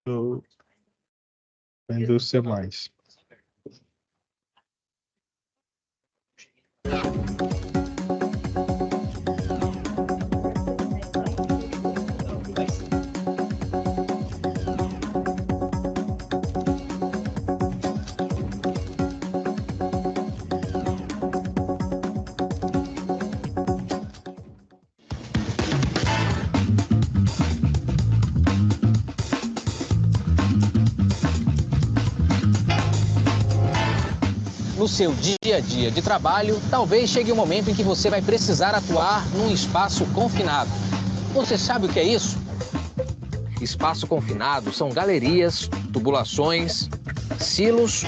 da indústria mais. No seu dia a dia de trabalho, talvez chegue o momento em que você vai precisar atuar num espaço confinado. Você sabe o que é isso? Espaço confinado são galerias, tubulações, silos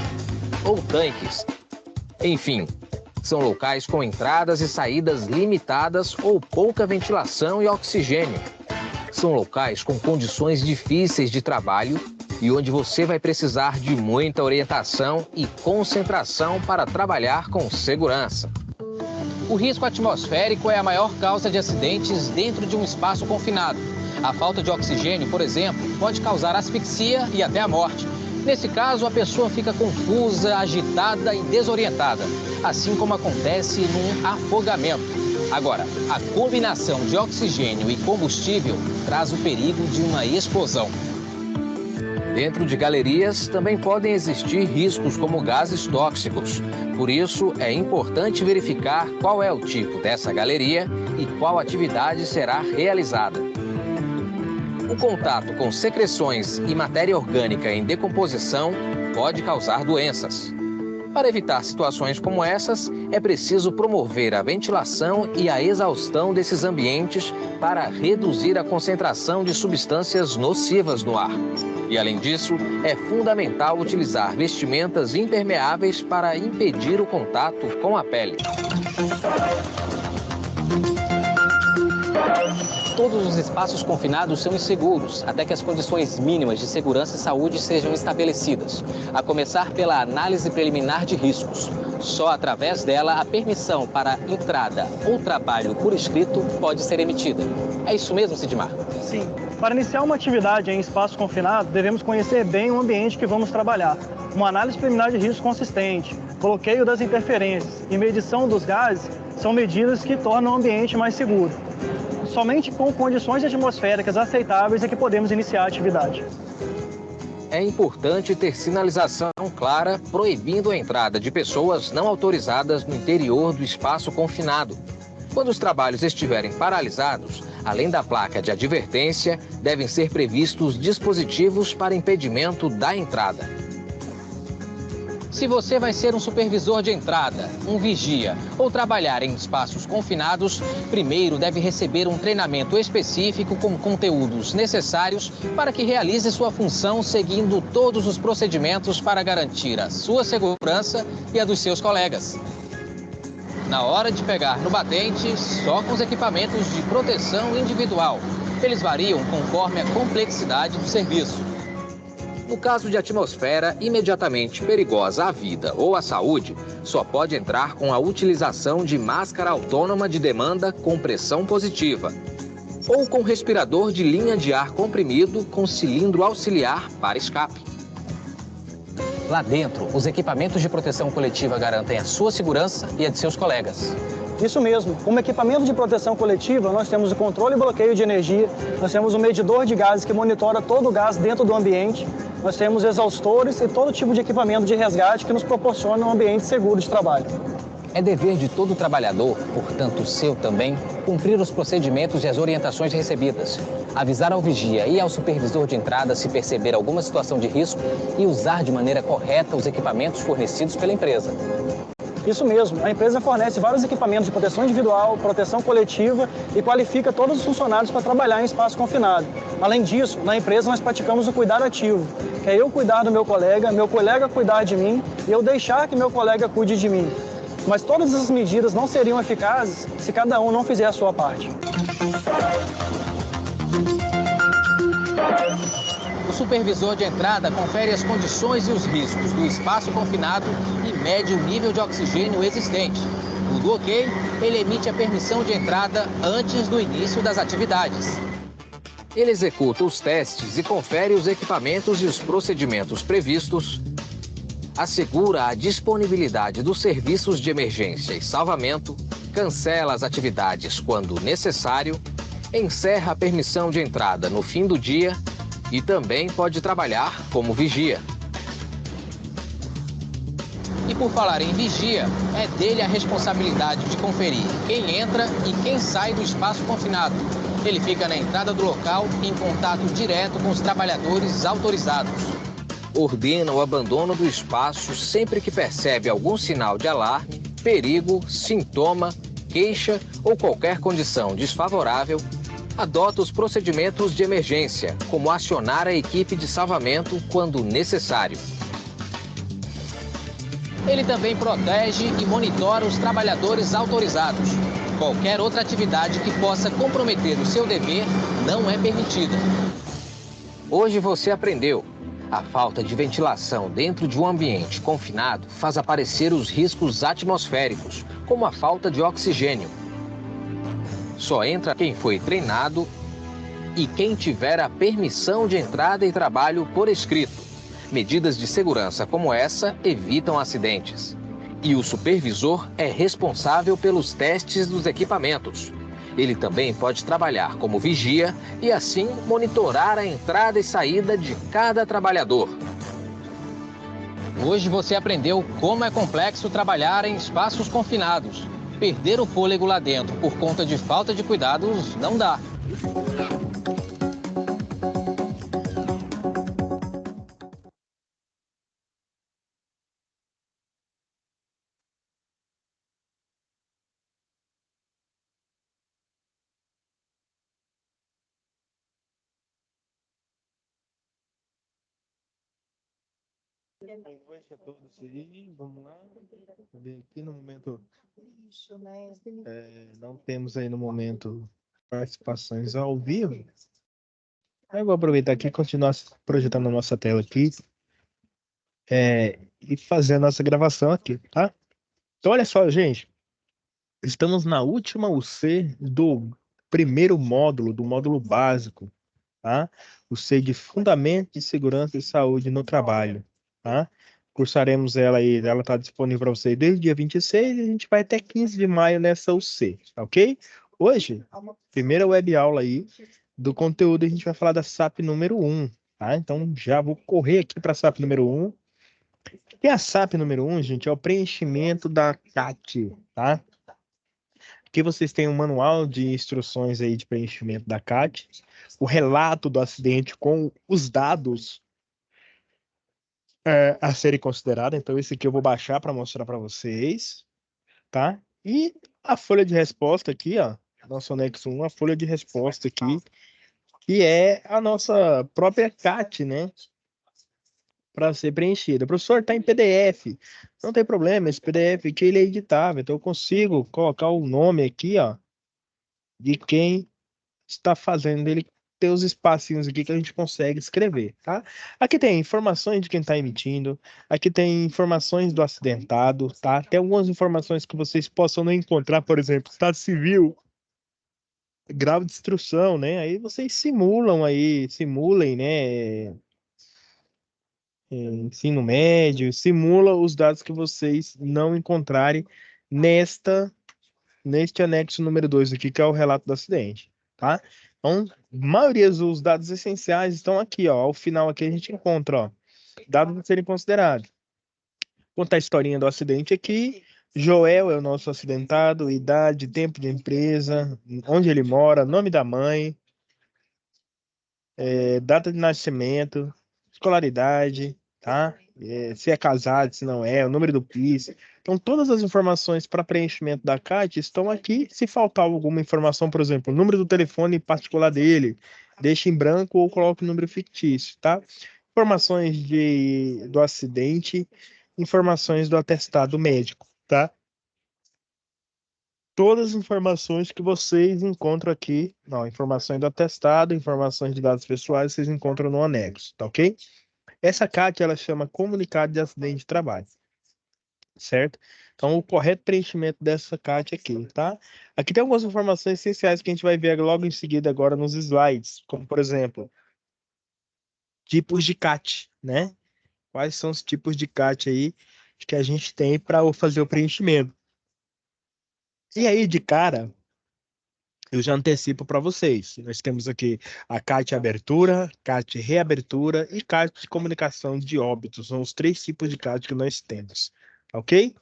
ou tanques. Enfim, são locais com entradas e saídas limitadas ou pouca ventilação e oxigênio. São locais com condições difíceis de trabalho e onde você vai precisar de muita orientação e concentração para trabalhar com segurança. O risco atmosférico é a maior causa de acidentes dentro de um espaço confinado. A falta de oxigênio, por exemplo, pode causar asfixia e até a morte. Nesse caso, a pessoa fica confusa, agitada e desorientada, assim como acontece num afogamento. Agora, a combinação de oxigênio e combustível traz o perigo de uma explosão. Dentro de galerias também podem existir riscos como gases tóxicos. Por isso, é importante verificar qual é o tipo dessa galeria e qual atividade será realizada. O contato com secreções e matéria orgânica em decomposição pode causar doenças. Para evitar situações como essas, é preciso promover a ventilação e a exaustão desses ambientes para reduzir a concentração de substâncias nocivas no ar. E, além disso, é fundamental utilizar vestimentas impermeáveis para impedir o contato com a pele. Todos os espaços confinados são inseguros, até que as condições mínimas de segurança e saúde sejam estabelecidas, a começar pela análise preliminar de riscos. Só através dela, a permissão para entrada ou trabalho por escrito pode ser emitida. É isso mesmo, Sidmar? Sim. Para iniciar uma atividade em espaço confinado, devemos conhecer bem o ambiente que vamos trabalhar. Uma análise preliminar de risco consistente, bloqueio das interferências e medição dos gases são medidas que tornam o ambiente mais seguro. Somente com condições atmosféricas aceitáveis é que podemos iniciar a atividade. É importante ter sinalização clara proibindo a entrada de pessoas não autorizadas no interior do espaço confinado. Quando os trabalhos estiverem paralisados, além da placa de advertência, devem ser previstos dispositivos para impedimento da entrada. Se você vai ser um supervisor de entrada, um vigia ou trabalhar em espaços confinados, primeiro deve receber um treinamento específico com conteúdos necessários para que realize sua função seguindo todos os procedimentos para garantir a sua segurança e a dos seus colegas. Na hora de pegar no batente, só com os equipamentos de proteção individual. Eles variam conforme a complexidade do serviço. No caso de atmosfera imediatamente perigosa à vida ou à saúde, só pode entrar com a utilização de máscara autônoma de demanda com pressão positiva ou com respirador de linha de ar comprimido com cilindro auxiliar para escape. Lá dentro, os equipamentos de proteção coletiva garantem a sua segurança e a de seus colegas. Isso mesmo. Como equipamento de proteção coletiva, nós temos o controle e bloqueio de energia, nós temos o medidor de gases que monitora todo o gás dentro do ambiente, nós temos exaustores e todo tipo de equipamento de resgate que nos proporciona um ambiente seguro de trabalho. É dever de todo trabalhador, portanto seu também, cumprir os procedimentos e as orientações recebidas, avisar ao vigia e ao supervisor de entrada se perceber alguma situação de risco e usar de maneira correta os equipamentos fornecidos pela empresa. Isso mesmo, a empresa fornece vários equipamentos de proteção individual, proteção coletiva e qualifica todos os funcionários para trabalhar em espaço confinado. Além disso, na empresa nós praticamos o cuidado ativo, que é eu cuidar do meu colega cuidar de mim e eu deixar que meu colega cuide de mim. Mas todas essas medidas não seriam eficazes se cada um não fizer a sua parte. O supervisor de entrada confere as condições e os riscos do espaço confinado e mede o nível de oxigênio existente. Tudo ok, ele emite a permissão de entrada antes do início das atividades. Ele executa os testes e confere os equipamentos e os procedimentos previstos, assegura a disponibilidade dos serviços de emergência e salvamento, cancela as atividades quando necessário, encerra a permissão de entrada no fim do dia e também pode trabalhar como vigia. E por falar em vigia, é dele a responsabilidade de conferir quem entra e quem sai do espaço confinado. Ele fica na entrada do local em contato direto com os trabalhadores autorizados. Ordena o abandono do espaço sempre que percebe algum sinal de alarme, perigo, sintoma, queixa ou qualquer condição desfavorável. Adota os procedimentos de emergência, como acionar a equipe de salvamento quando necessário. Ele também protege e monitora os trabalhadores autorizados. Qualquer outra atividade que possa comprometer o seu dever não é permitida. Hoje você aprendeu. A falta de ventilação dentro de um ambiente confinado faz aparecer os riscos atmosféricos, como a falta de oxigênio. Só entra quem foi treinado e quem tiver a permissão de entrada e trabalho por escrito. Medidas de segurança como essa evitam acidentes. E o supervisor é responsável pelos testes dos equipamentos. Ele também pode trabalhar como vigia e, assim, monitorar a entrada e saída de cada trabalhador. Hoje você aprendeu como é complexo trabalhar em espaços confinados. Perder o fôlego lá dentro por conta de falta de cuidados não dá. Boa noite a todos aí, vamos lá. Ver aqui no momento, não temos aí no momento participações ao vivo. Eu vou aproveitar aqui e continuar projetando a nossa tela aqui e fazer a nossa gravação aqui, tá? Então, olha só, gente. Estamos na última UC do primeiro módulo, do módulo básico, tá? UC de Fundamento de Segurança e Saúde no Trabalho, tá? Cursaremos ela aí, ela está disponível para você desde o dia 26 e a gente vai até 15 de maio nessa UC, tá ok? Hoje, primeira web aula aí do conteúdo, a gente vai falar da SAP número 1, tá? Então, já vou correr aqui para a SAP número 1. E a SAP número 1, gente, é o preenchimento da CAT, tá? Aqui vocês têm um manual de instruções aí de preenchimento da CAT, o relato do acidente com os dados a serem considerados. Então, esse aqui eu vou baixar para mostrar para vocês, tá? E a folha de resposta aqui, ó, nosso anexo 1, a folha de resposta aqui, que é a nossa própria CAT, né? Para ser preenchida. O professor está em PDF, não tem problema, esse PDF aqui ele é editável, então eu consigo colocar o nome aqui, ó, de quem está fazendo ele ter os espacinhos aqui que a gente consegue escrever, tá? Aqui tem informações de quem está emitindo, aqui tem informações do acidentado, tá? Tem algumas informações que vocês possam não encontrar, por exemplo, estado civil, grau de instrução, né? Aí vocês simulem, né? Ensino médio, simula os dados que vocês não encontrarem neste anexo número 2 aqui, que é o relato do acidente, tá? Então, a maioria dos dados essenciais estão aqui, ó. Ao final aqui a gente encontra, ó, dados a serem considerados. Contar a historinha do acidente aqui. Joel é o nosso acidentado, idade, tempo de empresa, onde ele mora, nome da mãe, data de nascimento, escolaridade, tá? Se é casado, se não é, o número do PIS. Então, todas as informações para preenchimento da CAT estão aqui. Se faltar alguma informação, por exemplo, o número do telefone particular dele, deixe em branco ou coloque o número fictício, tá? Informações do acidente, informações do atestado médico, tá? Todas as informações que vocês encontram aqui, não, informações do atestado, informações de dados pessoais, vocês encontram no anexo, tá ok? Essa CAT, ela chama Comunicado de Acidente de Trabalho. certo? Então, o correto preenchimento dessa CAT aqui, tá? Aqui tem algumas informações essenciais que a gente vai ver logo em seguida agora nos slides, como, por exemplo, tipos de CAT, né? Quais são os tipos de CAT aí que a gente tem para fazer o preenchimento. E aí, de cara, eu já antecipo para vocês. Nós temos aqui a CAT abertura, CAT reabertura e CAT de comunicação de óbitos. São os 3 tipos de CAT que nós temos, ok?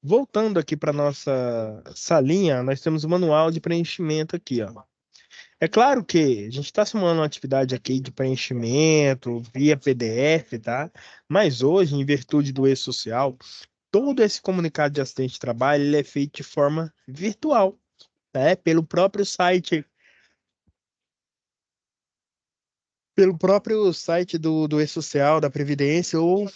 Voltando aqui para nossa salinha, nós temos o manual de preenchimento aqui, ó. É claro que a gente está simulando uma atividade aqui de preenchimento via PDF, tá? Mas hoje, em virtude do e-social, todo esse comunicado de acidente de trabalho ele é feito de forma virtual, né? Pelo próprio site do e-social, da Previdência, ou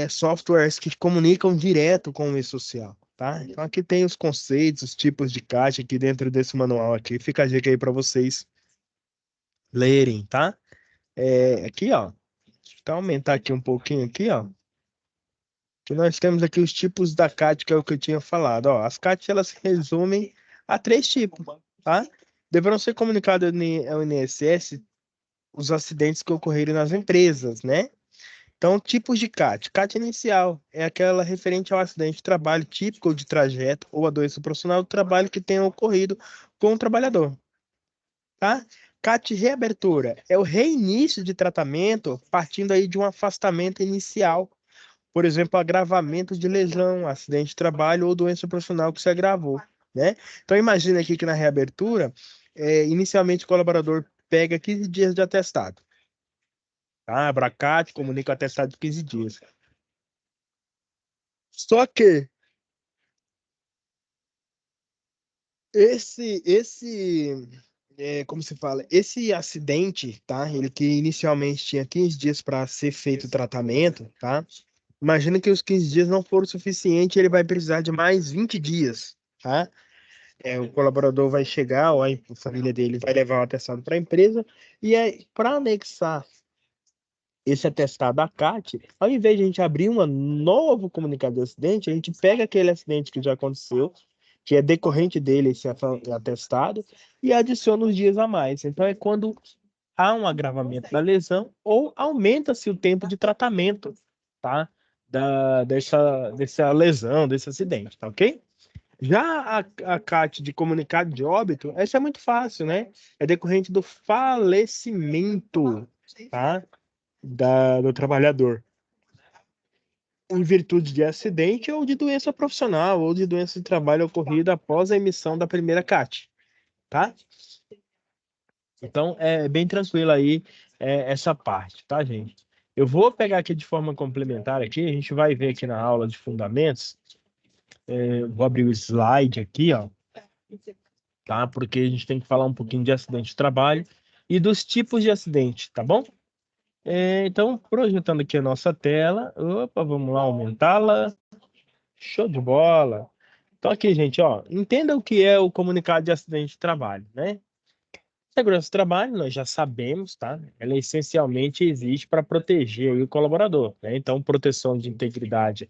softwares que comunicam direto com o e-social, tá? Então aqui tem os conceitos, os tipos de caixa aqui dentro desse manual aqui. Fica a dica aí para vocês lerem, tá? Aqui, ó. Deixa eu aumentar aqui um pouquinho aqui, ó. Que nós temos aqui os tipos da CAT, que é o que eu tinha falado, ó. As CAT, elas se resumem a 3 tipos, tá? Deverão ser comunicados ao INSS os acidentes que ocorreram nas empresas, né? Então, tipos de CAT. CAT inicial é aquela referente ao acidente de trabalho típico de trajeto ou a doença profissional do trabalho que tenha ocorrido com o trabalhador, tá? CAT reabertura é o reinício de tratamento partindo aí de um afastamento inicial, por exemplo, agravamento de lesão, acidente de trabalho ou doença profissional que se agravou, né? Então, imagina aqui que na reabertura, inicialmente o colaborador pega 15 dias de atestado, tá? Abracate comunica o atestado de 15 dias. Só que como se fala, esse acidente, tá? Ele que inicialmente tinha 15 dias para ser feito o tratamento, tá? Imagina que os 15 dias não foram suficiente, ele vai precisar de mais 20 dias, tá? O colaborador vai chegar, ou a família dele vai levar o atestado para a empresa, e aí, para anexar esse atestado à CAT, ao invés de a gente abrir um novo comunicado de acidente, a gente pega aquele acidente que já aconteceu, que é decorrente dele, esse atestado, e adiciona os dias a mais. Então, é quando há um agravamento da lesão ou aumenta-se o tempo de tratamento, tá? Dessa lesão, desse acidente, tá ok? Já a CAT de comunicado de óbito, essa é muito fácil, né? É decorrente do falecimento, tá? Do trabalhador, em virtude de acidente ou de doença profissional ou de doença de trabalho ocorrida após a emissão da primeira CAT, tá? Então, é bem tranquilo aí essa parte, tá, gente? Eu vou pegar aqui de forma complementar aqui, a gente vai ver aqui na aula de fundamentos, vou abrir o slide aqui, ó, tá? Porque a gente tem que falar um pouquinho de acidente de trabalho e dos tipos de acidente, tá bom? Então, projetando aqui a nossa tela, opa, vamos lá aumentá-la. Show de bola. Então aqui, gente, ó, entenda o que é o comunicado de acidente de trabalho, né? Segurança do trabalho, nós já sabemos, tá? Ela essencialmente existe para proteger aí o colaborador, né? Então, proteção de integridade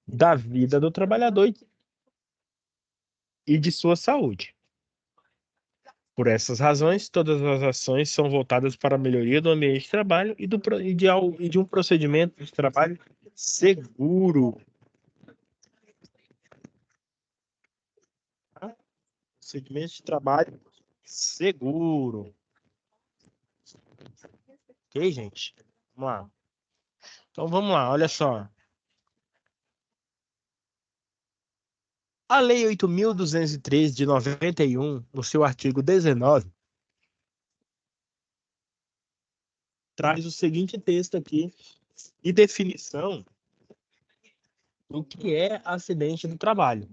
da vida do trabalhador e de sua saúde. Por essas razões, todas as ações são voltadas para a melhoria do ambiente de trabalho e de um procedimento de trabalho seguro. Tá? Procedimento de trabalho seguro. Ok, gente? Vamos lá. Então vamos lá, olha só. A Lei 8.203 de 91, no seu artigo 19, traz o seguinte texto aqui de definição do que é acidente do trabalho.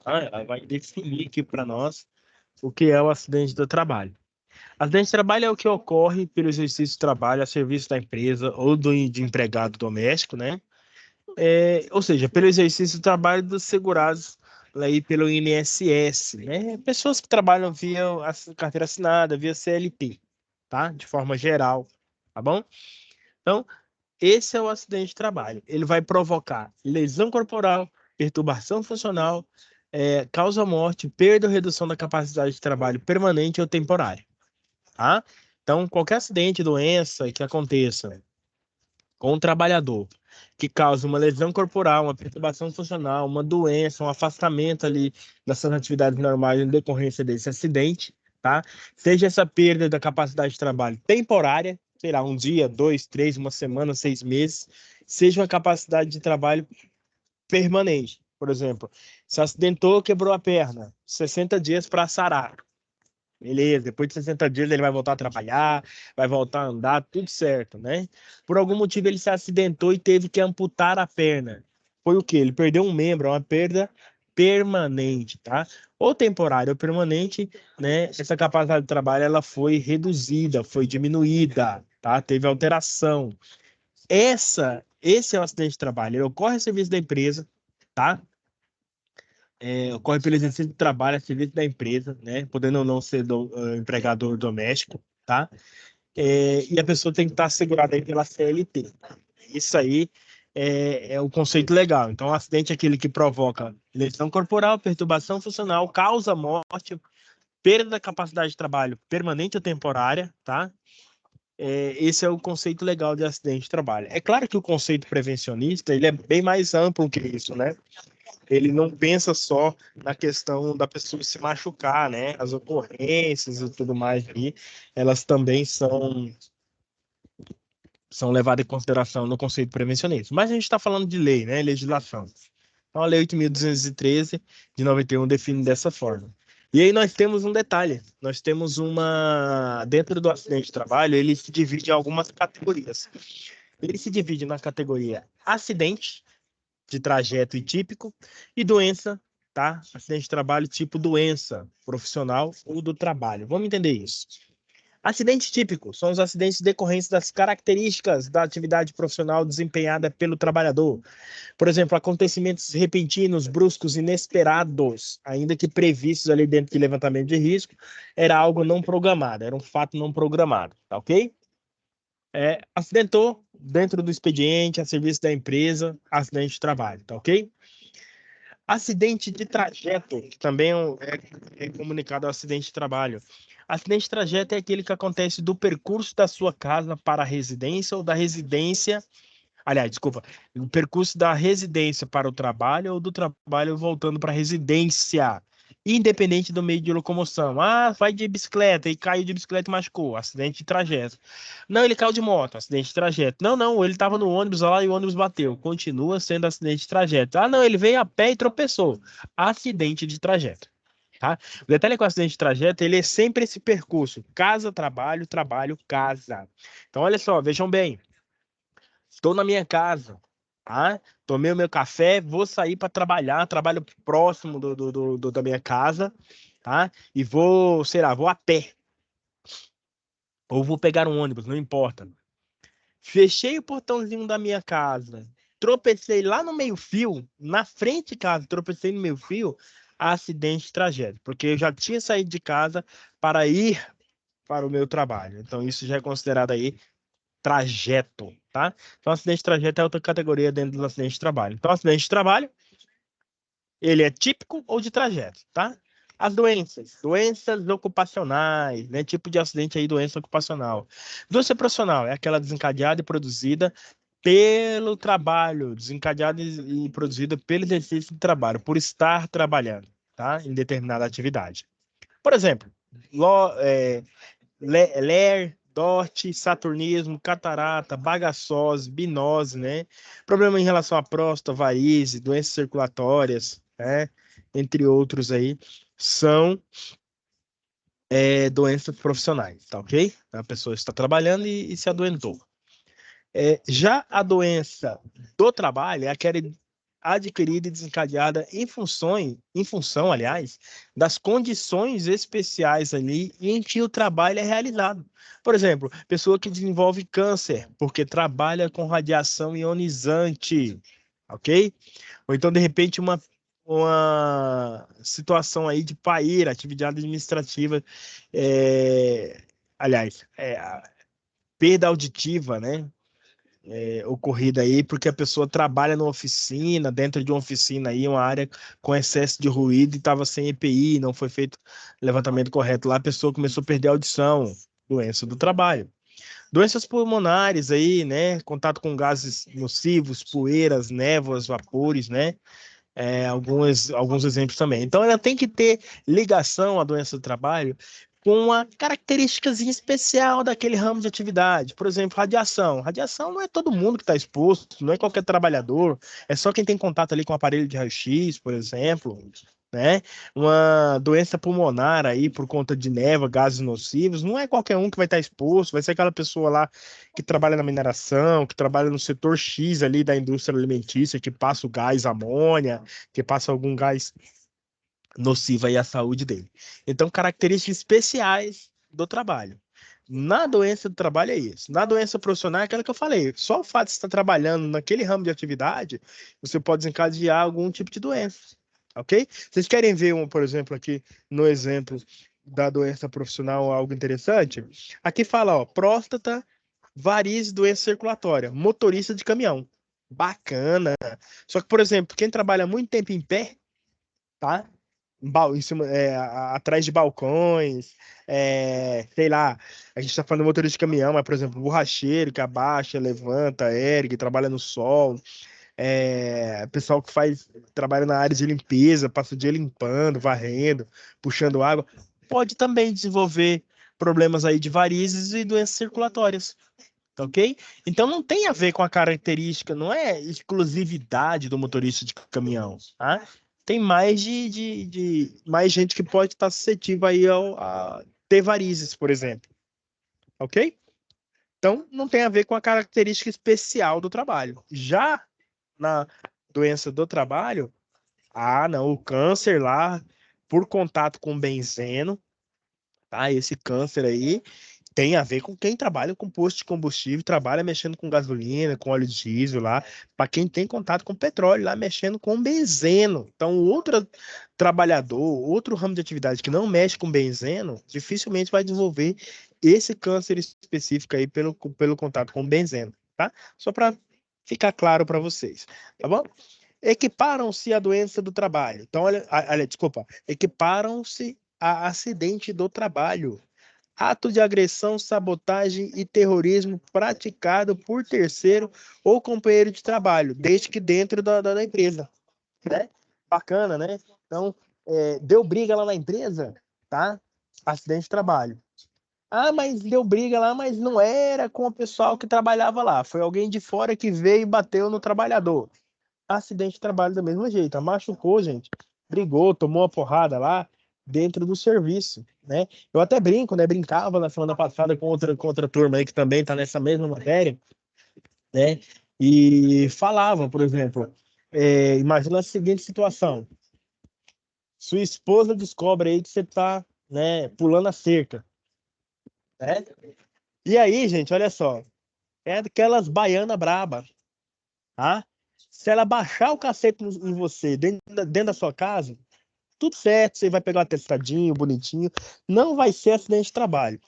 Tá? Ela vai definir aqui para nós o que é o acidente do trabalho. Acidente de trabalho é o que ocorre pelo exercício de trabalho a serviço da empresa ou de empregado doméstico, né? Ou seja, pelo exercício do trabalho dos segurados aí pelo INSS, né? Pessoas que trabalham via carteira assinada, via CLT, tá? De forma geral, tá bom? Então, esse é o acidente de trabalho. Ele vai provocar lesão corporal, perturbação funcional, causa morte, perda ou redução da capacidade de trabalho permanente ou temporária, tá? Então, qualquer acidente, doença que aconteça com um trabalhador que cause uma lesão corporal, uma perturbação funcional, uma doença, um afastamento ali das suas atividades normais em decorrência desse acidente, tá? Seja essa perda da capacidade de trabalho temporária, sei lá, um dia, 2, 3, uma semana, 6 meses, seja uma capacidade de trabalho permanente. Por exemplo, se acidentou, quebrou a perna, 60 dias para sarar. Beleza, depois de 60 dias ele vai voltar a trabalhar, vai voltar a andar, tudo certo, né? Por algum motivo ele se acidentou e teve que amputar a perna. Foi o quê? Ele perdeu um membro, uma perda permanente, tá? Ou temporária ou permanente, né? Essa capacidade de trabalho ela foi reduzida, foi diminuída, tá? Teve alteração. Esse é o acidente de trabalho. Ele ocorre a serviço da empresa, tá? Ocorre pelo exercício de trabalho a serviço da empresa, né? Podendo ou não ser empregador doméstico, tá? E a pessoa tem que estar assegurada aí pela CLT. Isso aí é o conceito legal. Então, o acidente é aquele que provoca lesão corporal, perturbação funcional, causa morte, perda da capacidade de trabalho permanente ou temporária, tá? Esse é o conceito legal de acidente de trabalho. É claro que o conceito prevencionista ele é bem mais amplo que isso, né? Ele não pensa só na questão da pessoa se machucar, né? As ocorrências e tudo mais aí, elas também são levadas em consideração no conceito prevencionista. Mas a gente está falando de lei, né? Legislação. Então, a Lei 8.213 de 91 define dessa forma. E aí nós temos um detalhe, nós temos dentro do acidente de trabalho, ele se divide em algumas categorias. Ele se divide na categoria acidente, de trajeto e típico, e doença, tá? Acidente de trabalho tipo doença profissional ou do trabalho. Vamos entender isso. Acidente típico são os acidentes decorrentes das características da atividade profissional desempenhada pelo trabalhador. Por exemplo, acontecimentos repentinos, bruscos, inesperados, ainda que previstos ali dentro de levantamento de risco, era algo não programado, era um fato não programado, tá ok? Acidentou dentro do expediente, a serviço da empresa, acidente de trabalho, tá ok? Acidente de trajeto, que também é comunicado ao acidente de trabalho. Acidente de trajeto é aquele que acontece do percurso da sua casa para a residência ou da residência. Aliás, desculpa, o percurso da residência para o trabalho ou do trabalho voltando para a residência, independente do meio de locomoção. Ah, vai de bicicleta e caiu de bicicleta e machucou, acidente de trajeto. Não, ele caiu de moto, acidente de trajeto. Não, não, ele estava no ônibus lá e o ônibus bateu. Continua sendo acidente de trajeto. Ah, não, ele veio a pé e tropeçou. Acidente de trajeto. Tá? O detalhe é que o acidente de trajeto, ele é sempre esse percurso, casa, trabalho, trabalho, casa. Então, olha só, vejam bem. Estou na minha casa, tá? Tomei o meu café, vou sair para trabalhar, trabalho próximo da minha casa, tá? E vou, sei lá, vou a pé. Ou vou pegar um ônibus, não importa. Fechei o portãozinho da minha casa, tropecei lá no meio-fio, na frente de casa, tropecei no meio-fio, acidente de trajeto, porque eu já tinha saído de casa para ir para o meu trabalho. Então, isso já é considerado aí trajeto, tá? Então, acidente de trajeto é outra categoria dentro do acidente de trabalho. Então, acidente de trabalho, ele é típico ou de trajeto, tá? As doenças ocupacionais, né? Tipo de acidente aí, doença ocupacional. Doença profissional é aquela desencadeada e produzida pelo trabalho, desencadeada e produzida pelo exercício de trabalho, por estar trabalhando, tá? Em determinada atividade. Por exemplo, LER, DORT, saturnismo, catarata, bagaçose, binose, né? Problema em relação à próstata, varizes, doenças circulatórias, né? Entre outros aí, são doenças profissionais, tá ok? A pessoa está trabalhando e se adoentou. Já a doença do trabalho é aquela adquirida e desencadeada em função, aliás, das condições especiais ali em que o trabalho é realizado. Por exemplo, pessoa que desenvolve câncer porque trabalha com radiação ionizante, ok? Ou então, de repente, uma situação aí de PAIR, atividade administrativa, aliás, perda auditiva, né? ocorrida aí, porque a pessoa trabalha numa oficina, dentro de uma oficina aí, uma área com excesso de ruído e estava sem EPI, não foi feito levantamento correto lá, a pessoa começou a perder a audição, doença do trabalho. Doenças pulmonares aí, né? Contato com gases nocivos, poeiras, névoas, vapores, né? Alguns exemplos também. Então, ela tem que ter ligação à doença do trabalho com uma característica especial daquele ramo de atividade. Por exemplo, radiação. Radiação não é todo mundo que está exposto, não é qualquer trabalhador, é só quem tem contato ali com o aparelho de raio-x, por exemplo, né? Uma doença pulmonar aí por conta de névoa, gases nocivos, não é qualquer um que vai estar exposto, vai ser aquela pessoa lá que trabalha na mineração, que trabalha no setor X ali da indústria alimentícia, que passa o gás amônia, que passa algum gás nocivo aí à saúde dele. Então, características especiais do trabalho. Na doença do trabalho é isso. Na doença profissional é aquela que eu falei. Só o fato de estar trabalhando naquele ramo de atividade, você pode desencadear algum tipo de doença. Ok? Vocês querem ver, por exemplo, aqui no exemplo da doença profissional, algo interessante? Aqui fala, ó, próstata, varizes, doença circulatória, motorista de caminhão. Bacana. Só que, por exemplo, quem trabalha muito tempo em pé, tá? Em cima, atrás de balcões, sei lá, a gente está falando de motorista de caminhão, mas, por exemplo, borracheiro que abaixa, levanta, ergue, trabalha no sol, pessoal que trabalha na área de limpeza, passa o dia limpando, varrendo, puxando água, pode também desenvolver problemas aí de varizes e doenças circulatórias. Ok? Então não tem a ver com a característica, não é exclusividade do motorista de caminhão, tá? Tem mais gente que pode estar suscetível aí a ter varizes, por exemplo. Ok? Então não tem a ver com a característica especial do trabalho. Já na doença do trabalho, não, o câncer lá, por contato com benzeno, tá? Esse câncer aí tem a ver com quem trabalha com posto de combustível, trabalha mexendo com gasolina, com óleo diesel lá, para quem tem contato com petróleo lá, mexendo com benzeno. Então, outro trabalhador, outro ramo de atividade que não mexe com benzeno, dificilmente vai desenvolver esse câncer específico aí pelo contato com benzeno, tá? Só para ficar claro para vocês, tá bom? Equiparam-se à doença do trabalho. Então, desculpa, equiparam-se a acidente do trabalho. Ato de agressão, sabotagem e terrorismo praticado por terceiro ou companheiro de trabalho, desde que dentro da empresa, né? Bacana, né? Então, deu briga lá na empresa, tá? Acidente de trabalho. Mas deu briga lá, mas não era com o pessoal que trabalhava lá. Foi alguém de fora que veio e bateu no trabalhador. Acidente de trabalho do mesmo jeito. Machucou, gente. Brigou, tomou uma porrada lá dentro do serviço, né? Eu até brinco, né? Brincava na semana passada com outra turma aí que também está nessa mesma matéria, né? E falava, por exemplo, imagina a seguinte situação. Sua esposa descobre aí que você está, né, pulando a cerca, né? E aí, gente, olha só. É daquelas baiana braba, tá? Se ela baixar o cacete em você dentro da sua casa, tudo certo, você vai pegar um atestadinho bonitinho, não vai ser acidente de trabalho.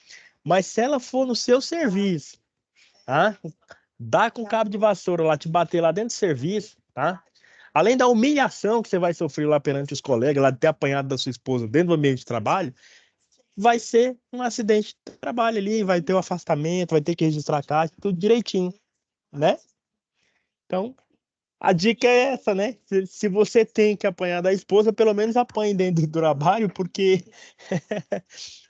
Mas se ela for no seu serviço, tá? Dá com cabo de vassoura lá, te bater lá dentro do serviço, tá? Além da humilhação que você vai sofrer lá perante os colegas, lá de ter apanhado da sua esposa dentro do ambiente de trabalho, vai ser um acidente de trabalho ali, vai ter o afastamento, vai ter que registrar a caixa, tudo direitinho, né? Então, a dica é essa, né? Se você tem que apanhar da esposa, pelo menos apanhe dentro do trabalho, porque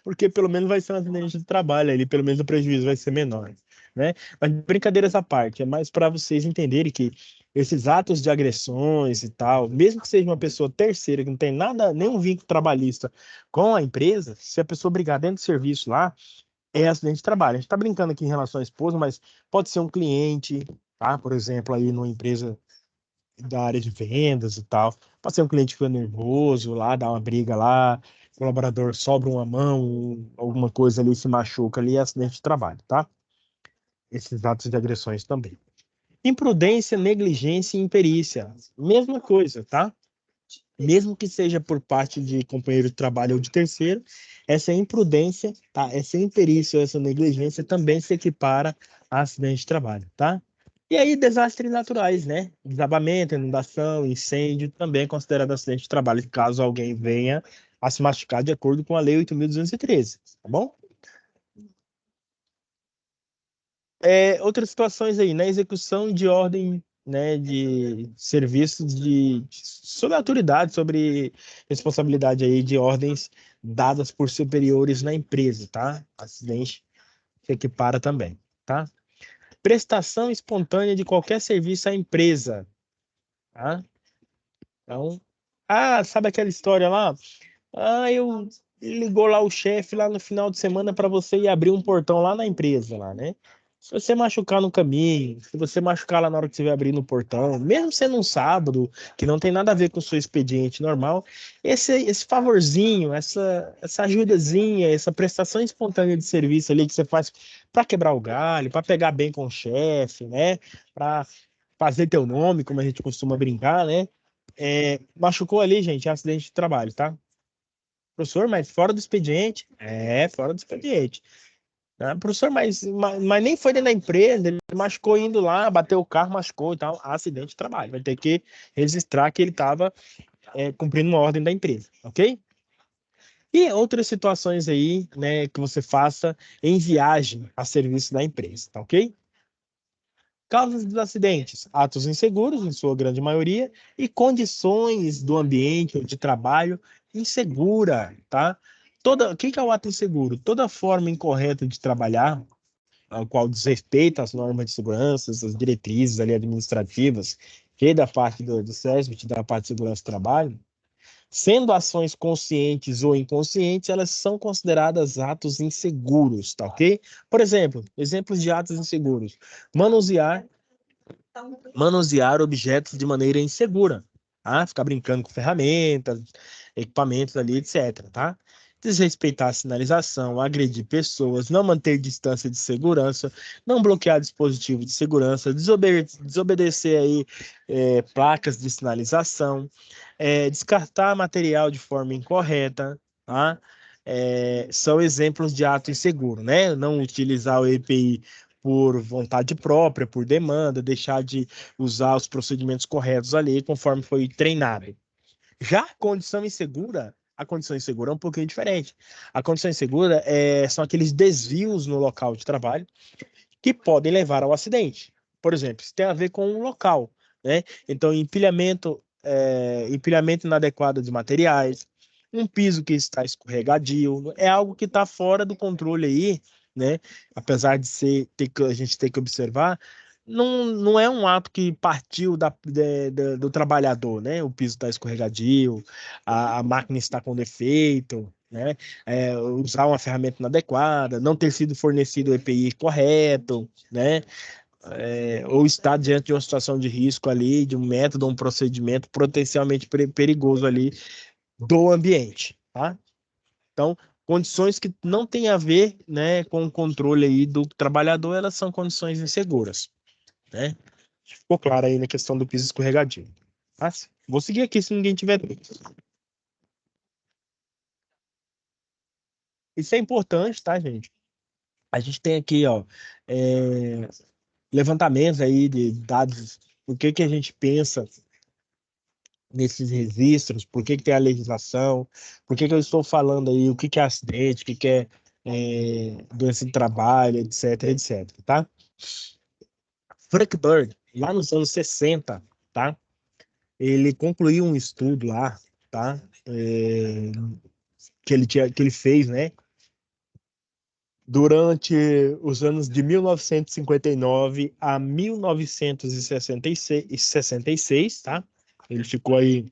porque pelo menos vai ser um acidente de trabalho ali, pelo menos o prejuízo vai ser menor, né? Mas brincadeiras à parte, é mais para vocês entenderem que esses atos de agressões e tal, mesmo que seja uma pessoa terceira que não tem nada, nenhum vínculo trabalhista com a empresa, se a pessoa brigar dentro do serviço lá, é acidente de trabalho. A gente está brincando aqui em relação à esposa, mas pode ser um cliente, tá? Por exemplo, aí numa empresa da área de vendas e tal. Pode ser um cliente que fica nervoso lá, dá uma briga lá, o colaborador sobra uma mão, alguma coisa ali se machuca ali, é acidente de trabalho, tá? Esses atos de agressões também. Imprudência, negligência e imperícia. Mesma coisa, tá? Mesmo que seja por parte de companheiro de trabalho ou de terceiro, essa imprudência, tá? Essa imperícia ou essa negligência também se equipara a acidente de trabalho, tá? E aí, desastres naturais, né? Desabamento, inundação, incêndio, também é considerado acidente de trabalho, caso alguém venha a se machucar de acordo com a Lei 8.213, tá bom? Outras situações aí, na execução de ordem, né, de serviços sobre autoridade, sobre responsabilidade aí de ordens dadas por superiores na empresa, tá? Acidente se equipara também, tá? Prestação espontânea de qualquer serviço à empresa, tá? Então, sabe aquela história lá? Eu ligou lá o chefe lá no final de semana para você ir abrir um portão lá na empresa lá, né? Se você machucar no caminho, se você machucar lá na hora que você vai abrir no portão, mesmo sendo um sábado, que não tem nada a ver com o seu expediente normal, esse favorzinho, essa ajudazinha, essa prestação espontânea de serviço ali que você faz para quebrar o galho, para pegar bem com o chefe, né? Para fazer teu nome, como a gente costuma brincar, né? Machucou ali, gente, é acidente de trabalho, tá? Professor, mas fora do expediente? Fora do expediente. Né? Professor, mas nem foi dentro da empresa, ele machucou indo lá, bateu o carro, machucou e tal. Acidente de trabalho. Vai ter que registrar que ele estava cumprindo uma ordem da empresa, ok? E outras situações aí, né, que você faça em viagem a serviço da empresa, tá ok? Causas dos acidentes, atos inseguros, em sua grande maioria, e condições do ambiente ou de trabalho insegura, tá? O que é o ato inseguro? Toda forma incorreta de trabalhar, a qual desrespeita as normas de segurança, as diretrizes ali administrativas, que é da parte do SESB, da parte de segurança do trabalho, sendo ações conscientes ou inconscientes, elas são consideradas atos inseguros, tá ok? Por exemplo, exemplos de atos inseguros. Manusear objetos de maneira insegura, tá? Ficar brincando com ferramentas, equipamentos ali, etc, tá? Desrespeitar a sinalização, agredir pessoas, não manter distância de segurança, não bloquear dispositivo de segurança, desobedecer aí placas de sinalização, descartar material de forma incorreta, tá? São exemplos de ato inseguro, né? Não utilizar o EPI por vontade própria, por demanda, deixar de usar os procedimentos corretos ali conforme foi treinado. Já a condição insegura é um pouquinho diferente. A condição insegura são aqueles desvios no local de trabalho que podem levar ao acidente. Por exemplo, isso tem a ver com o local, né? Então, empilhamento inadequado de materiais, um piso que está escorregadio, é algo que está fora do controle aí, né? Apesar de a gente ter que observar, não é um ato que partiu do trabalhador, né? O piso está escorregadio, a máquina está com defeito, né? Usar uma ferramenta inadequada, não ter sido fornecido o EPI correto, né? Ou estar diante de uma situação de risco ali, de um método, um procedimento potencialmente perigoso ali do ambiente, tá? Então, condições que não têm a ver, né, com o controle aí do trabalhador, elas são condições inseguras, né? Ficou claro aí na questão do piso escorregadio. Vou seguir aqui se ninguém tiver dúvidas. Isso é importante, tá, gente? A gente tem aqui, ó, levantamentos aí de dados, o que a gente pensa nesses registros, por que tem a legislação, por que eu estou falando aí, o que é acidente, o que doença de trabalho, etc, etc, tá? Frank Bird, lá nos anos 60, tá? Ele concluiu um estudo lá, tá? Que ele fez, né? Durante os anos de 1959 a 1966, tá? Ele ficou aí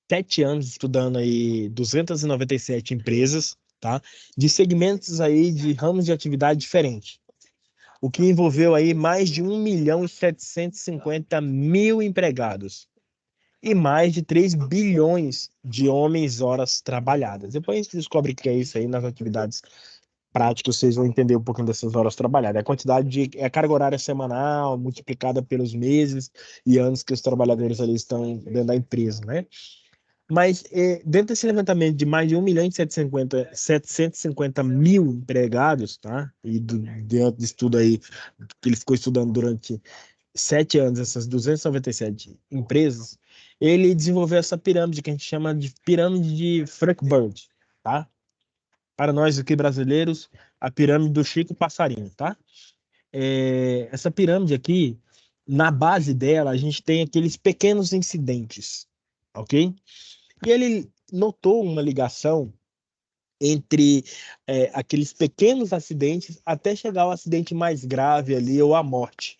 7 anos estudando aí 297 empresas, tá? De segmentos aí de ramos de atividade diferentes. O que envolveu aí mais de 1.750.000 empregados e mais de 3 bilhões de homens horas trabalhadas. Depois a gente descobre o que é isso aí nas atividades práticas, vocês vão entender um pouquinho dessas horas trabalhadas. É a carga horária semanal multiplicada pelos meses e anos que os trabalhadores ali estão dentro da empresa, né? Mas dentro desse levantamento de mais de 1.750.000 empregados, tá? E dentro disso tudo aí, que ele ficou estudando durante 7 anos, essas 297 empresas, ele desenvolveu essa pirâmide que a gente chama de pirâmide de Frankfurt, tá? Para nós aqui brasileiros, a pirâmide do Chico Passarinho, tá? Essa pirâmide aqui, na base dela, a gente tem aqueles pequenos incidentes, ok? E ele notou uma ligação entre aqueles pequenos acidentes até chegar ao acidente mais grave ali, ou a morte.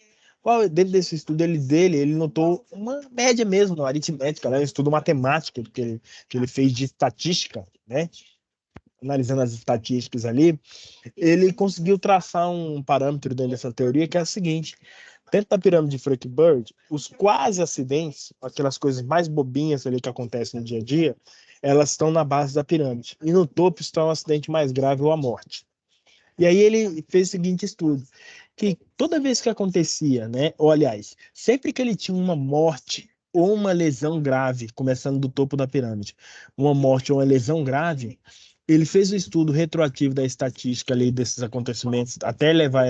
Dentro desse estudo ele notou uma média mesmo, aritmética, né? Um estudo matemático que ele fez de estatística, né? Analisando as estatísticas ali, ele conseguiu traçar um parâmetro dentro dessa teoria que é o seguinte: dentro da pirâmide de Frankfurt, os quase acidentes, aquelas coisas mais bobinhas ali que acontecem no dia a dia, elas estão na base da pirâmide. E no topo está um acidente mais grave ou a morte. E aí ele fez o seguinte estudo, que toda vez que acontecia, né, ou aliás, sempre que ele tinha uma morte ou uma lesão grave, começando do topo da pirâmide, uma morte ou uma lesão grave, ele fez o estudo retroativo da estatística ali desses acontecimentos até levar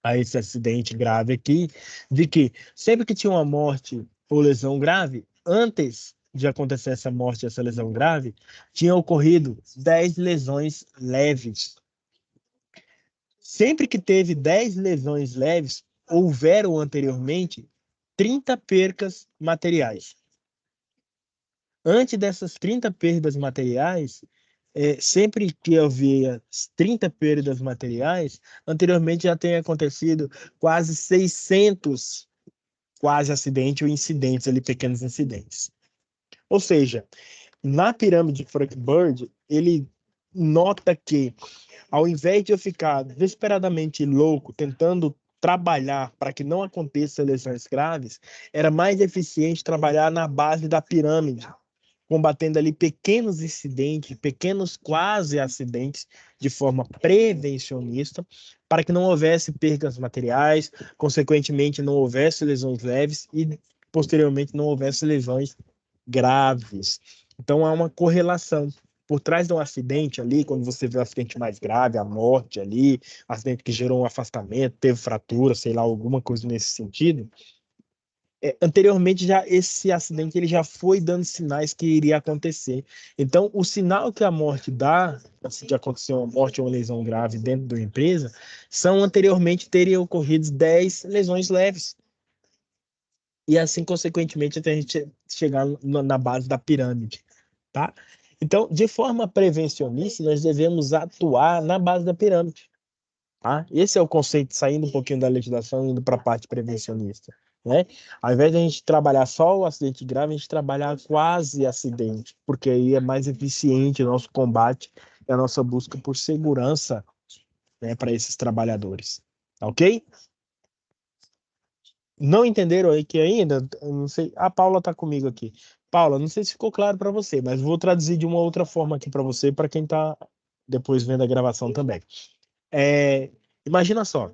a esse acidente grave aqui, de que sempre que tinha uma morte ou lesão grave, antes de acontecer essa morte, essa lesão grave, tinha ocorrido 10 lesões leves. Sempre que teve 10 lesões leves, houveram anteriormente 30 percas materiais. Antes dessas 30 perdas materiais, sempre que havia 30 perdas materiais, anteriormente já tem acontecido quase 600 quase acidentes ou incidentes ali, pequenos incidentes. Ou seja, na pirâmide de Frankfurt, ele nota que, ao invés de eu ficar desesperadamente louco, tentando trabalhar para que não aconteça lesões graves, era mais eficiente trabalhar na base da pirâmide, combatendo ali pequenos incidentes, pequenos quase acidentes, de forma prevencionista, para que não houvesse perdas materiais, consequentemente não houvesse lesões leves e posteriormente não houvesse lesões graves. Então há uma correlação. Por trás de um acidente ali, quando você vê um acidente mais grave, a morte ali, acidente que gerou um afastamento, teve fratura, sei lá, alguma coisa nesse sentido, anteriormente já esse acidente ele já foi dando sinais que iria acontecer. Então, o sinal que a morte dá, assim, de acontecer uma morte ou uma lesão grave dentro de uma empresa, são anteriormente teriam ocorrido 10 lesões leves. E assim, consequentemente, até a gente chegar na base da pirâmide, tá? Então, de forma prevencionista, nós devemos atuar na base da pirâmide, tá? Esse é o conceito, saindo um pouquinho da legislação e indo para a parte prevencionista, né? Ao invés de a gente trabalhar só o acidente grave, a gente trabalhar quase acidente, porque aí é mais eficiente o nosso combate e a nossa busca por segurança, né, para esses trabalhadores, ok? Não entenderam aí que ainda? Eu não sei. A Paula está comigo aqui. Paula, não sei se ficou claro para você, mas vou traduzir de uma outra forma aqui para você, para quem está depois vendo a gravação também. Imagina só.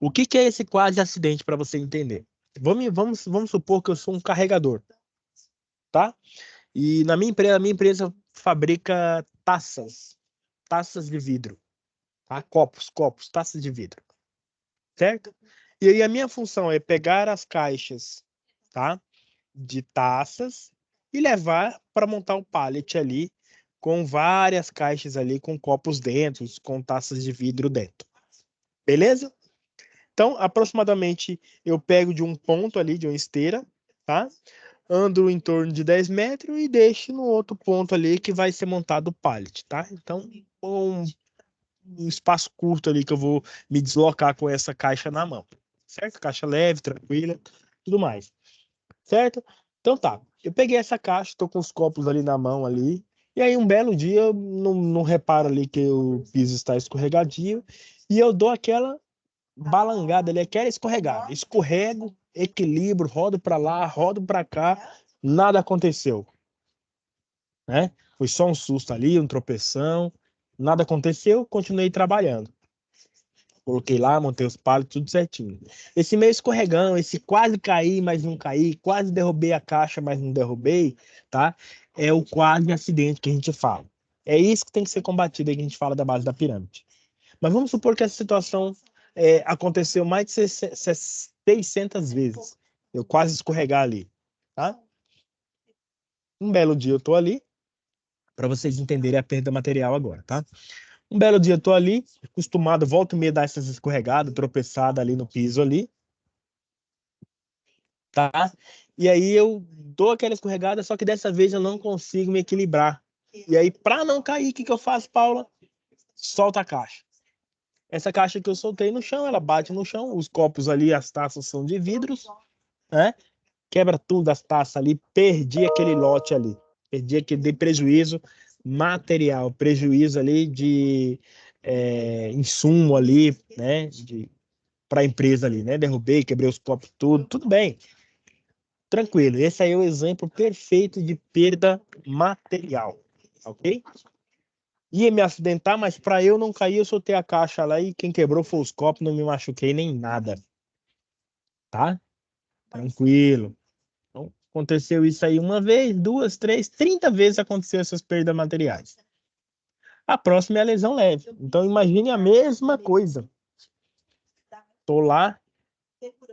O que é esse quase acidente para você entender? Vamos supor que eu sou um carregador, tá? E a minha empresa fabrica taças de vidro, tá? Copos, taças de vidro, certo? E aí a minha função é pegar as caixas, tá? De taças e levar para montar o pallet ali com várias caixas ali com copos dentro, com taças de vidro dentro. Beleza? Então, aproximadamente eu pego de um ponto ali, de uma esteira, tá? Ando em torno de 10 metros e deixo no outro ponto ali que vai ser montado o pallet, tá? Então, um espaço curto ali que eu vou me deslocar com essa caixa na mão, certo? Caixa leve, tranquila, tudo mais, certo? Então tá, eu peguei essa caixa, tô com os copos ali na mão ali, e aí um belo dia eu não reparo ali que o piso está escorregadio, e eu dou aquela balangada ali, aquela escorregada, escorrego, equilíbrio, rodo para lá, rodo para cá, nada aconteceu, né? Foi só um susto ali, um tropeção, nada aconteceu, continuei trabalhando. Coloquei lá, montei os palos, tudo certinho. Esse meio escorregão, esse quase caí, mas não caí, quase derrubei a caixa, mas não derrubei, tá? É o quase acidente que a gente fala. É isso que tem que ser combatido aí que a gente fala da base da pirâmide. Mas vamos supor que essa situação aconteceu mais de 600 vezes. Eu quase escorregar ali, tá? Um belo dia eu tô ali, para vocês entenderem a perda material agora, tá? Um belo dia eu tô ali, acostumado, volta e meia dar essas escorregadas, tropeçada ali no piso ali, tá? E aí eu dou aquela escorregada, só que dessa vez eu não consigo me equilibrar. E aí, para não cair, o que que eu faço, Paula? Solta a caixa. Essa caixa que eu soltei no chão, ela bate no chão, os copos ali, as taças são de vidros, né? Quebra tudo as taças ali, perdi aquele lote ali, perdi aquele dei prejuízo material, prejuízo ali de insumo ali, né? Para a empresa ali, né? Derrubei, quebrei os copos, tudo bem, tranquilo. Esse aí é o exemplo perfeito de perda material, ok? Ia me acidentar, mas para eu não cair, eu soltei a caixa lá e quem quebrou foi os copos, não me machuquei nem nada, tá? Tranquilo. Então, aconteceu isso aí uma vez, duas, três, 30 vezes aconteceu essas perdas materiais. A próxima é a lesão leve. Então, imagine a mesma coisa. Tô lá,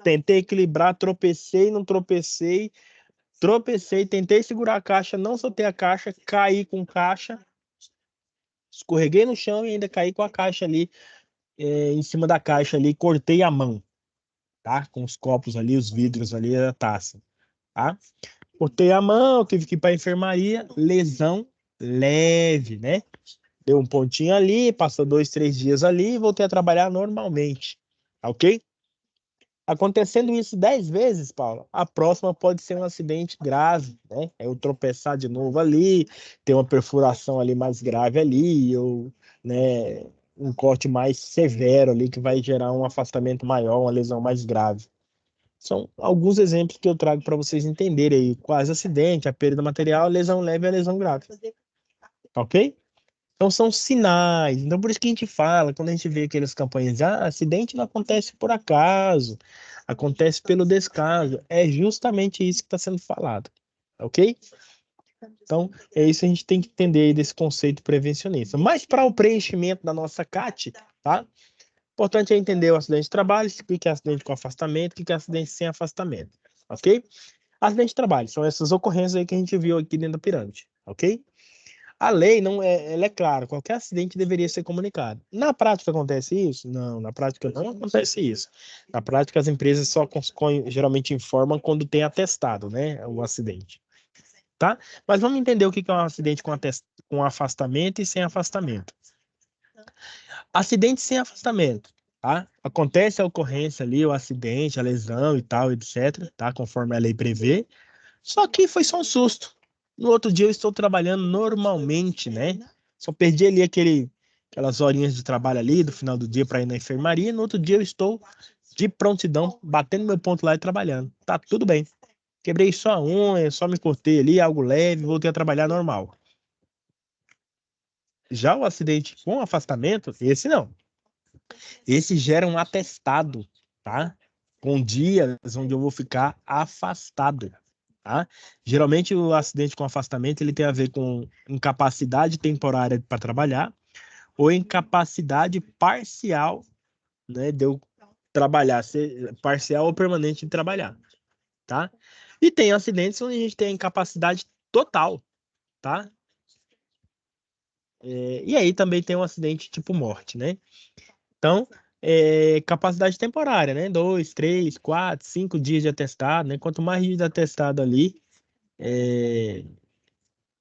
tentei equilibrar, tropecei, não tropecei, tropecei, tentei segurar a caixa, não soltei a caixa, caí com caixa, escorreguei no chão e ainda caí com a caixa ali, em cima da caixa ali, cortei a mão, tá? Com os copos ali, os vidros ali, a taça, tá? Cortei a mão, tive que ir para a enfermaria, lesão leve, né? Deu um pontinho ali, passou 2, 3 dias ali e voltei a trabalhar normalmente, ok? Acontecendo isso 10 vezes, Paula, a próxima pode ser um acidente grave, né? Eu tropeçar de novo ali, ter uma perfuração ali mais grave ali, ou, né, um corte mais severo ali que vai gerar um afastamento maior, uma lesão mais grave. São alguns exemplos que eu trago para vocês entenderem aí, quase acidente, a perda material, a lesão leve e a lesão grave. Ok? Então são sinais. Então por isso que a gente fala, quando a gente vê aquelas campanhas, acidente não acontece por acaso, acontece pelo descaso. É justamente isso que está sendo falado. Ok? Então é isso que a gente tem que entender aí desse conceito prevencionista. Mas para o preenchimento da nossa CAT, tá? Importante é entender o acidente de trabalho, o que é acidente com afastamento, o que é acidente sem afastamento, ok? Acidente de trabalho são essas ocorrências aí que a gente viu aqui dentro da pirâmide, ok? A lei não ela é clara, qualquer acidente deveria ser comunicado. Na prática acontece isso? Não, na prática não acontece isso. Na prática as empresas só geralmente informam quando tem atestado, né, o acidente, tá? Mas vamos entender o que é um acidente com afastamento e sem afastamento. Acidente sem afastamento, tá? Acontece a ocorrência ali, o acidente, a lesão e tal, etc, tá? Conforme a lei prevê. Só que foi só um susto. No outro dia eu estou trabalhando normalmente, né? Só perdi ali aquelas horinhas de trabalho ali do final do dia para ir na enfermaria. No outro dia eu estou de prontidão, batendo meu ponto lá e trabalhando. Tá tudo bem. Quebrei só a unha, só me cortei ali, algo leve, voltei a trabalhar normal. Já o acidente com afastamento, esse não. Esse gera um atestado, tá? Com dias onde eu vou ficar afastado, tá? Geralmente o acidente com afastamento ele tem a ver com incapacidade temporária para trabalhar ou incapacidade parcial, né, de eu trabalhar, ser parcial ou permanente de trabalhar, tá? E tem acidentes onde a gente tem incapacidade total, tá? E aí também tem um acidente tipo morte, né? Então, capacidade temporária, né? 2, 3, 4, 5 dias de atestado, né? Quanto mais dias de atestado ali,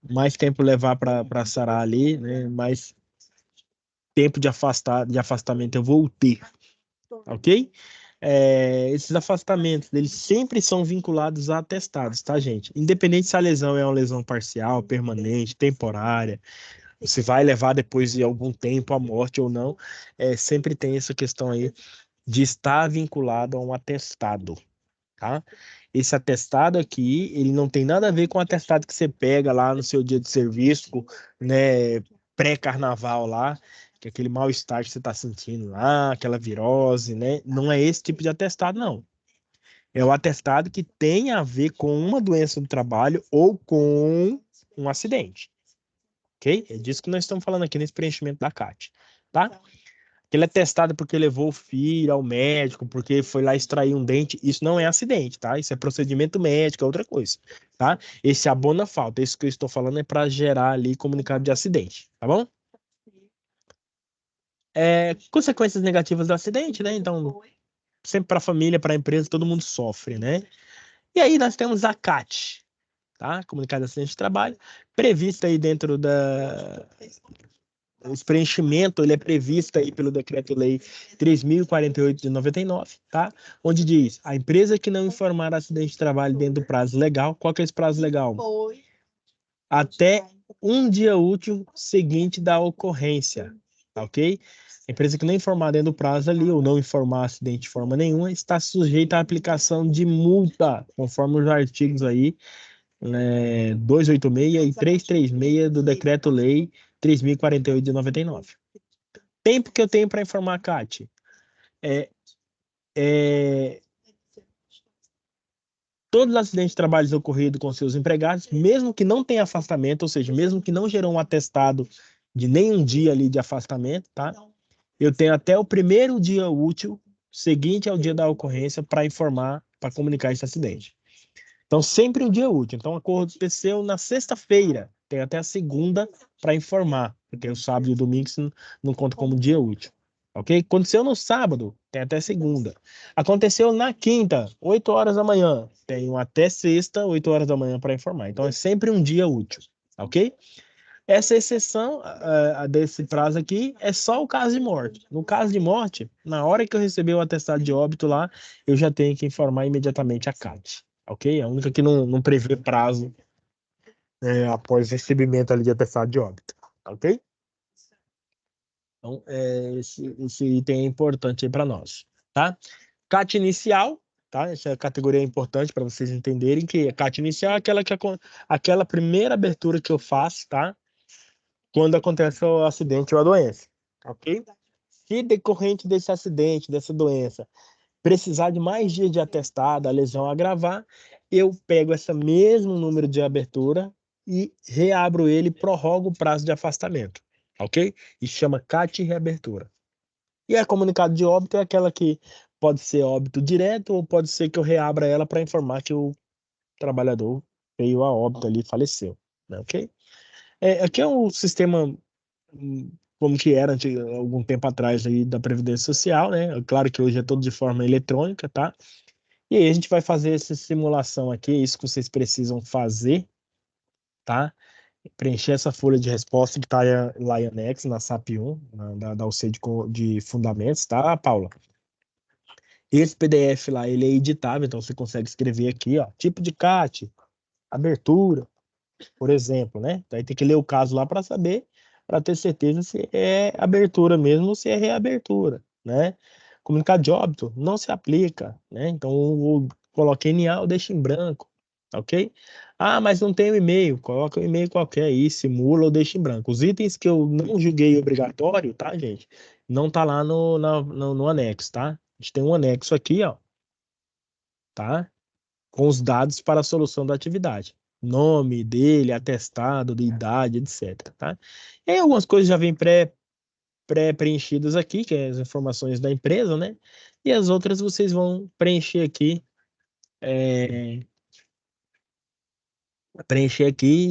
mais tempo levar para sarar ali, né? Mais tempo de afastamento eu vou ter, ok? Esses afastamentos, eles sempre são vinculados a atestados, tá, gente? Independente se a lesão é uma lesão parcial, permanente, temporária, se vai levar depois de algum tempo à morte ou não, sempre tem essa questão aí de estar vinculado a um atestado, tá? Esse atestado aqui, ele não tem nada a ver com o atestado que você pega lá no seu dia de serviço, né, pré-carnaval lá, que é aquele mal-estar que você está sentindo lá, aquela virose, né? Não é esse tipo de atestado, não. É o atestado que tem a ver com uma doença do trabalho ou com um acidente, ok? É disso que nós estamos falando aqui nesse preenchimento da CAT, tá? Aquele atestado porque levou o filho ao médico, porque foi lá extrair um dente, isso não é acidente, tá? Isso é procedimento médico, é outra coisa, tá? Esse abona falta, isso que eu estou falando é para gerar ali comunicado de acidente, tá bom? Consequências negativas do acidente, né? Então, sempre para a família, para a empresa, todo mundo sofre, né? E aí nós temos a CAT, tá? Comunicado de acidente de trabalho, prevista aí dentro da... Esse preenchimento, ele é previsto aí pelo Decreto-Lei 3.048 de 99, tá? Onde diz, a empresa que não informar acidente de trabalho dentro do prazo legal, qual que é esse prazo legal? Até um dia útil seguinte da ocorrência, tá ok? A empresa que não informar dentro do prazo ali, ou não informar acidente de forma nenhuma, está sujeita à aplicação de multa, conforme os artigos aí, 286 e 336 do Decreto-Lei 3.048 de 99. Tempo que eu tenho para informar a CAT? Todos os acidentes de trabalho ocorridos com seus empregados, mesmo que não tenha afastamento, ou seja, mesmo que não gerou um atestado de nenhum dia ali de afastamento, tá? Eu tenho até o primeiro dia útil seguinte ao dia da ocorrência para informar, para comunicar esse acidente. Então, sempre um dia útil. Então, aconteceu na sexta-feira, tem até a segunda para informar, porque o sábado e o domingo não conta como dia útil. Ok? Aconteceu no sábado, tem até segunda. Aconteceu na quinta, 8 horas da manhã, tenho até sexta, 8 horas da manhã para informar. Então, é sempre um dia útil. Ok? Essa exceção desse prazo aqui é só o caso de morte. No caso de morte, na hora que eu receber o atestado de óbito lá, eu já tenho que informar imediatamente a CAT, ok? É a única que não prevê prazo após recebimento ali de atestado de óbito, ok? Então, esse item é importante aí para nós, tá? CAT inicial, tá? Essa categoria é importante para vocês entenderem que a CAT inicial é aquela primeira abertura que eu faço, tá? Quando acontece o acidente ou a doença, ok? Se decorrente desse acidente, dessa doença, precisar de mais dias de atestado, a lesão agravar, eu pego esse mesmo número de abertura e reabro ele, prorrogo o prazo de afastamento, ok? Isso chama CAT reabertura. E a comunicado de óbito é aquela que pode ser óbito direto ou pode ser que eu reabra ela para informar que o trabalhador veio a óbito ali e faleceu, né, ok? Aqui é um sistema como que era algum tempo atrás aí da Previdência Social, né? Claro que hoje é tudo de forma eletrônica, tá? E aí a gente vai fazer essa simulação aqui, é isso que vocês precisam fazer, tá? Preencher essa folha de resposta que está lá em anexo, na SAP 1, da UC de Fundamentos, tá, Paula? Esse PDF lá, ele é editável, então você consegue escrever aqui, ó, tipo de CAT, abertura, por exemplo, né? Daí tem que ler o caso lá para saber, para ter certeza se é abertura mesmo ou se é reabertura, né? Comunicado de óbito não se aplica, né? Então eu coloquei NA, eu deixo em branco, ok? Ah, mas não tem o e-mail, coloca um e-mail qualquer aí, simula ou deixa em branco. Os itens que eu não julguei obrigatório, tá, gente? Não tá lá no anexo, tá? A gente tem um anexo aqui, ó, tá? Com os dados para a solução da atividade. Nome dele, atestado, de idade, etc. Tá? E aí algumas coisas já vêm pré-preenchidas aqui, que é as informações da empresa, né? E as outras vocês vão preencher aqui, e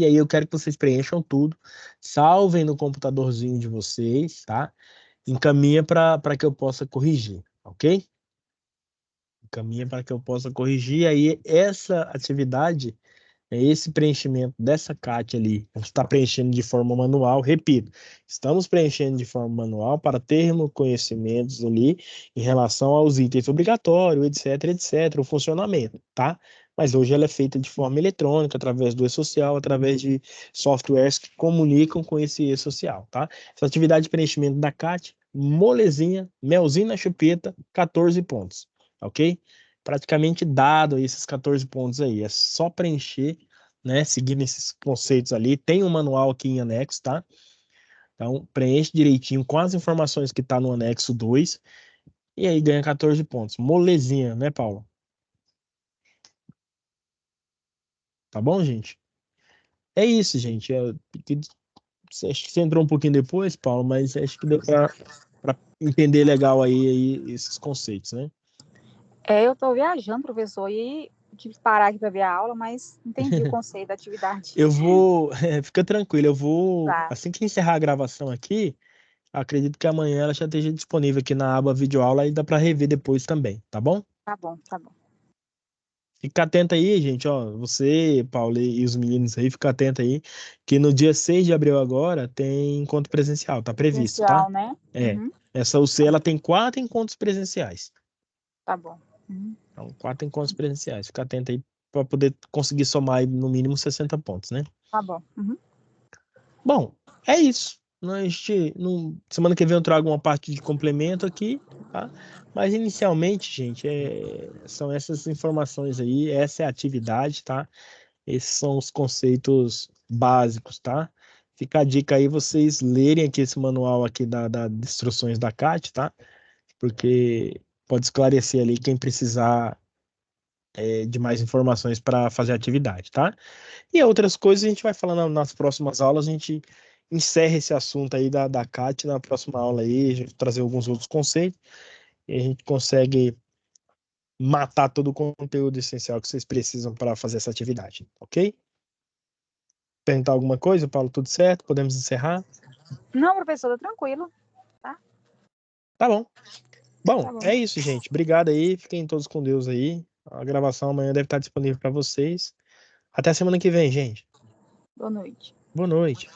aí eu quero que vocês preencham tudo, salvem no computadorzinho de vocês, tá? Encaminha para que eu possa corrigir, ok? Encaminha para que eu possa corrigir. Aí essa atividade esse preenchimento dessa CAT ali, a gente está preenchendo de forma manual, repito, estamos preenchendo de forma manual para termos conhecimentos ali em relação aos itens obrigatórios, etc, o funcionamento, tá? Mas hoje ela é feita de forma eletrônica, através do e-social, através de softwares que comunicam com esse e-social, tá? Essa atividade de preenchimento da CAT, molezinha, melzinho na chupeta, 14 pontos, ok? Praticamente dado esses 14 pontos aí. É só preencher, né? Seguindo esses conceitos ali. Tem um manual aqui em anexo, tá? Então, preenche direitinho com as informações que tá no anexo 2 e aí ganha 14 pontos. Molezinha, né, Paulo? Tá bom, gente? É isso, gente. Acho que você entrou um pouquinho depois, Paulo, mas acho que deu para entender legal aí esses conceitos, né? Eu estou viajando, professor, e tive que parar aqui para ver a aula, mas entendi o conceito da atividade. Eu vou, fica tranquilo, eu vou, Tá, assim que encerrar a gravação aqui, acredito que amanhã ela já esteja disponível aqui na aba videoaula e dá para rever depois também, tá bom? tá bom, tá bom. Fica atento aí, gente, ó, você, Paulo e os meninos aí, fica atento aí, que no dia 6 de abril agora tem encontro presencial, tá previsto, tá? Presencial, né? É, Uhum, essa UC, ela tem 4 encontros presenciais. tá bom. Uhum, Então, 4 encontros presenciais. Fica atento aí para poder conseguir somar aí no mínimo 60 pontos, né? tá bom. Uhum. Bom, é isso. Semana que vem eu trago uma parte de complemento aqui, tá? Mas inicialmente, gente, são essas informações aí, essa é a atividade, tá? Esses são os conceitos básicos, tá? Fica a dica aí vocês lerem aqui esse manual aqui da instruções da CAT, tá? Porque pode esclarecer ali quem precisar de mais informações para fazer a atividade, tá? E outras coisas a gente vai falando nas próximas aulas, a gente encerra esse assunto aí da CAT na próxima aula aí, a gente vai trazer alguns outros conceitos e a gente consegue matar todo o conteúdo essencial que vocês precisam para fazer essa atividade, ok? Perguntar alguma coisa, Paulo? Tudo certo? Podemos encerrar? Não, professor, tá tranquilo. Tá bom. Bom, Tá bom. é isso, gente. Obrigado aí. Fiquem todos com Deus aí. A gravação amanhã deve estar disponível para vocês. Até semana que vem, gente. Boa noite. Boa noite.